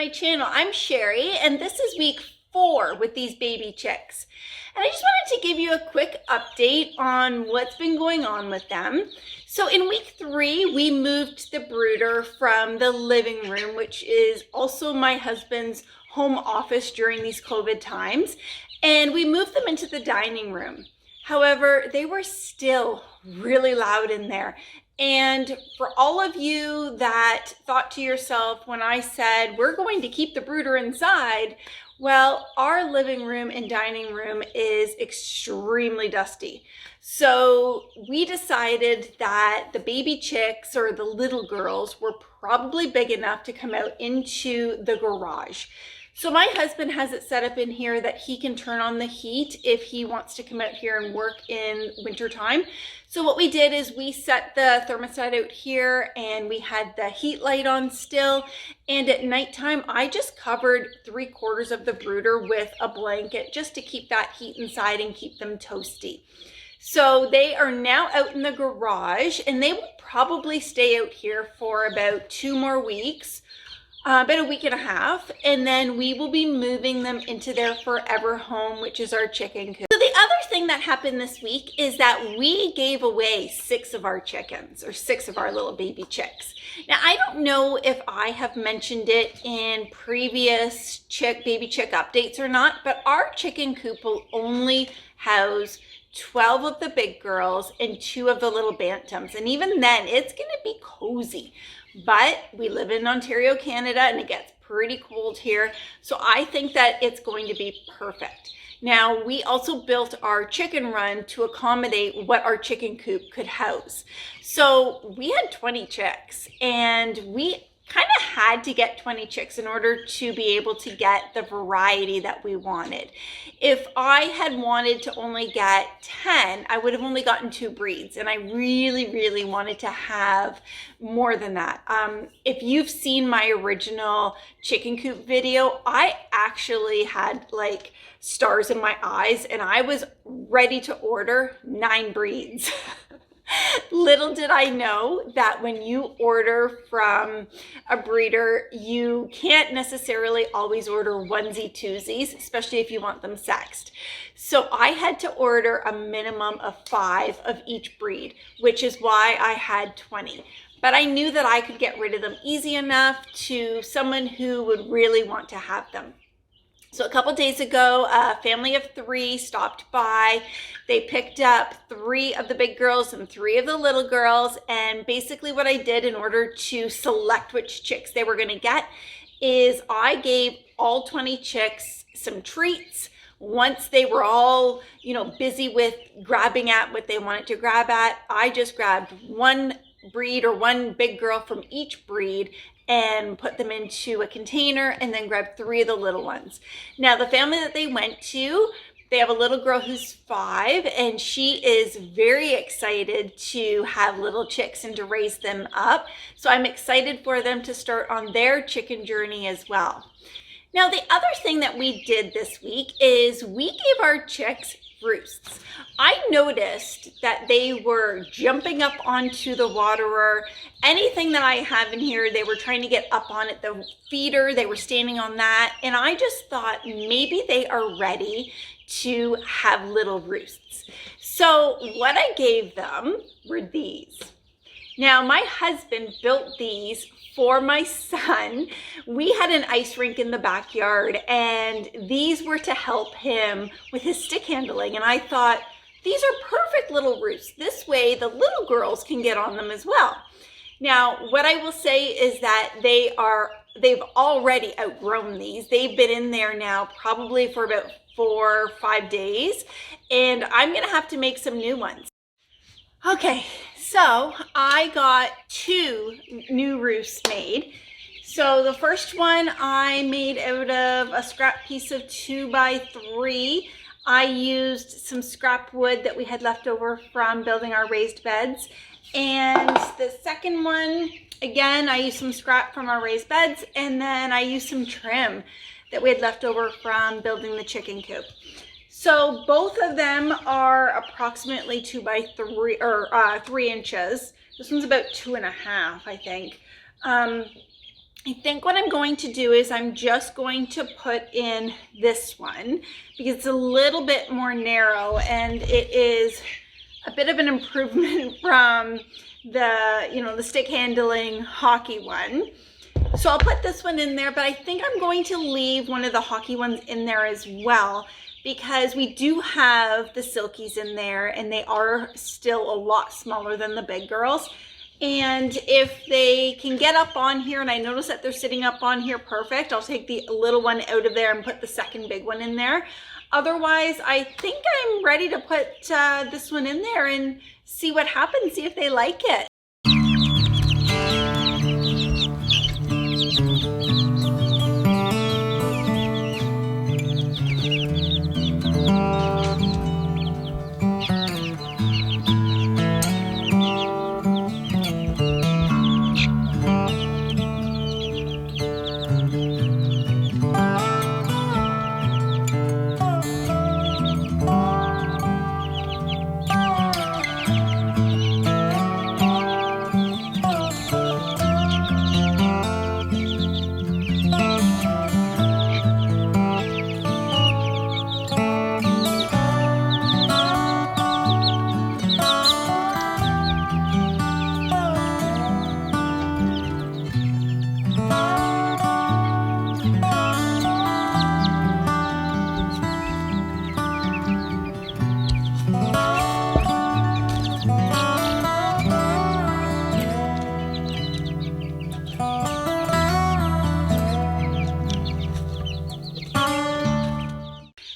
my channel. I'm Sherry, and this is week 4 with these baby chicks. And I just wanted to give you a quick update on what's been going on with them. So in week 3, we moved the brooder from the living room, which is also my husband's home office during these COVID times, and we moved them into the dining room. However, they were still really loud in there. And for all of you that thought to yourself when I said we're going to keep the brooder inside, well, our living room and dining room is extremely dusty. So we decided that the baby chicks, or the little girls, were probably big enough to come out into the garage. So my husband has it set up in here that he can turn on the heat if he wants to come out here and work in winter time. So what we did is we set the thermostat out here, and we had the heat light on still. And at nighttime, I just covered 3/4 of the brooder with a blanket just to keep that heat inside and keep them toasty. So they are now out in the garage, and they will probably stay out here for about 2 more weeks. About a week and a half, and then we will be moving them into their forever home, which is our chicken coop. So the other thing that happened this week is that we gave away 6 of our chickens, or 6 of our little baby chicks. Now, I don't know if I have mentioned it in previous baby chick updates or not, but our chicken coop will only house 12 of the big girls and 2 of the little bantams, and even then it's going to be cozy. But we live in Ontario, Canada, and it gets pretty cold here. So I think that it's going to be perfect. Now, we also built our chicken run to accommodate what our chicken coop could house. So we had 20 chicks, and we kind of had to get 20 chicks in order to be able to get the variety that we wanted. If I had wanted to only get 10, I would have only gotten 2 breeds, and I really wanted to have more than that. If you've seen my original chicken coop video, I actually had like stars in my eyes, and I was ready to order 9 breeds. Little did I know that when you order from a breeder, you can't necessarily always order onesie twosies, especially if you want them sexed. So I had to order a minimum of 5 of each breed, which is why I had 20. But I knew that I could get rid of them easy enough to someone who would really want to have them. So a couple days ago, a family of 3 stopped by. They picked up 3 of the big girls and 3 of the little girls. And basically what I did in order to select which chicks they were going to get is I gave all 20 chicks some treats. Once they were all, busy with grabbing at what they wanted to grab at, I just grabbed 1 breed or 1 big girl from each breed and put them into a container, and then grabbed 3 of the little ones. Now, the family that they went to, they have a little girl who's 5, and she is very excited to have little chicks and to raise them up. So I'm excited for them to start on their chicken journey as well. Now, the other thing that we did this week is we gave our chicks Roosts. I noticed that they were jumping up onto the waterer. Anything that I have in here, they were trying to get up on it. The feeder, they were standing on that. And I just thought maybe they are ready to have little roosts. So what I gave them were these. Now, my husband built these for my son. We had an ice rink in the backyard, and these were to help him with his stick handling. And I thought, these are perfect little roosts. This way, the little girls can get on them as well. Now, what I will say is that they've already outgrown these. They've been in there now probably for about 4 or 5 days, and I'm gonna have to make some new ones. Okay, so I got 2 new roosts made. So the first one I made out of a scrap piece of 2x3. I used some scrap wood that we had left over from building our raised beds. And the second one, again, I used some scrap from our raised beds, and then I used some trim that we had left over from building the chicken coop. So both of them are approximately 2x3 or 3 inches. This one's about 2.5, I think. I think what I'm going to do is I'm just going to put in this one because it's a little bit more narrow and it is a bit of an improvement from the stick handling hockey one. So I'll put this one in there, but I think I'm going to leave one of the hockey ones in there as well because we do have the silkies in there and they are still a lot smaller than the big girls. And if they can get up on here, and I notice that they're sitting up on here perfect, I'll take the little one out of there and put the second big one in there. Otherwise, I think I'm ready to put this one in there and see what happens, see if they like it.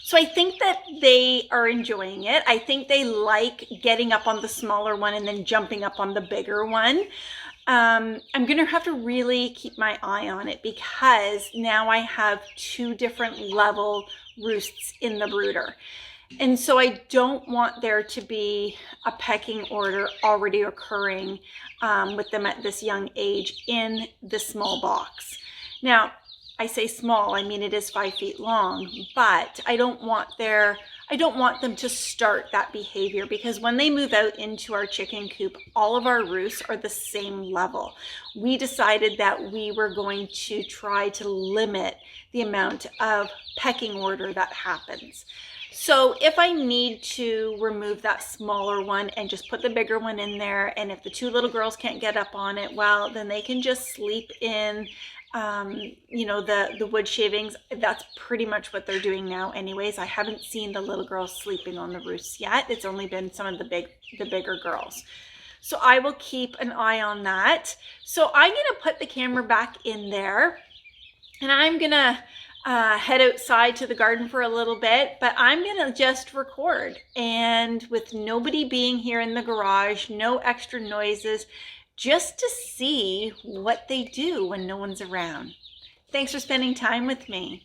So I think that they are enjoying it. I think they like getting up on the smaller one and then jumping up on the bigger one. I'm going to have to really keep my eye on it because now I have two different level roosts in the brooder. And so I don't want there to be a pecking order already occurring with them at this young age in the small box. Now, I say small, I mean it is 5 feet long, but I don't want them to start that behavior because when they move out into our chicken coop, all of our roosts are the same level. We decided that we were going to try to limit the amount of pecking order that happens. So if I need to remove that smaller one and just put the bigger one in there, and if the two little girls can't get up on it, well, then they can just sleep in the wood shavings. That's pretty much what they're doing now anyways. I haven't seen the little girls sleeping on the roosts yet. It's only been some of the bigger girls. So I will keep an eye on that. So I'm going to put the camera back in there and I'm going to head outside to the garden for a little bit, but I'm going to just record, and with nobody being here in the garage, no extra noises, just to see what they do when no one's around. Thanks for spending time with me.